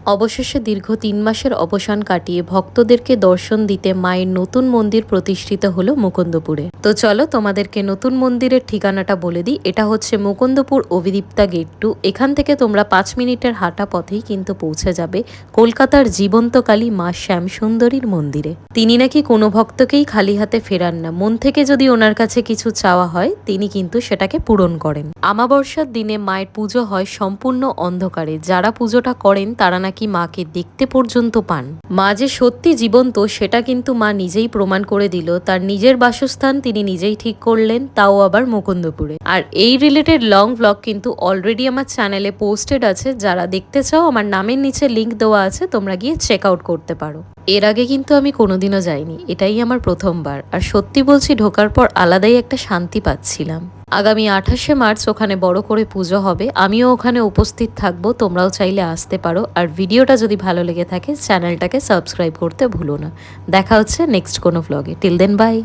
অবশেষে দীর্ঘ ৩ মাসের অবসান কাটিয়ে ভক্তদেরকে দর্শন দিতে মায়ের নতুন মন্দির প্রতিষ্ঠিত হলো মুকুন্দপুরে। তো চলো তোমাদেরকে নতুন মন্দিরের ঠিকানাটা বলে দিই। এটা হচ্ছে মুকুন্দপুর অভিদীপ্তা গেট 2। এখান থেকে তোমরা 5 মিনিটের হাঁটা পথেই কিন্তু পৌঁছে যাবে কলকাতার জীবন্তকালী মা শ্যামসুন্দরীর মন্দিরে। তিনি নাকি কোনো ভক্তকেই খালি হাতে ফেরান না, মন থেকে যদি ওনার কাছে কিছু চাওয়া হয় তিনি কিন্তু সেটাকে পূরণ করেন। আমাবস্যার দিনে মায়ের পুজো হয় সম্পূর্ণ অন্ধকারে। যারা পুজোটা করেন তারা নাকি মাকে দেখতে পর্যন্ত পান। মা যে সত্যি জীবন্ত সেটা কিন্তু মা নিজেই প্রমাণ করে দিল। তার নিজের বাসস্থান তিনি নিজেই ঠিক করলেন, তাও আবার মুকুন্দপুরে। আর এই রিলেটেড লং ব্লগ কিন্তু অলরেডি আমার চ্যানেলে পোস্টেড আছে। যারা দেখতে চাও আমার নামের নিচে লিংক দেওয়া আছে, তোমরা গিয়ে চেক আউট করতে পারো। এর আগে কিন্তু আমি কোনোদিনও যাইনি, এটাই আমার প্রথমবার। আর সত্যি বলছি, ঢোকার পর আলাদাই একটা শান্তি পাচ্ছিলাম। আগামী 28শে মার্চ ওখানে বড় করে পুজো হবে, আমিও ওখানে উপস্থিত থাকবো। তোমরাও চাইলে আসতে পারো। আর ভিডিওটা যদি ভালো লেগে থাকে চ্যানেলটাকে সাবস্ক্রাইব করতে ভুলো না। দেখা হচ্ছে নেক্সট কোনো ভ্লগে। Till then by.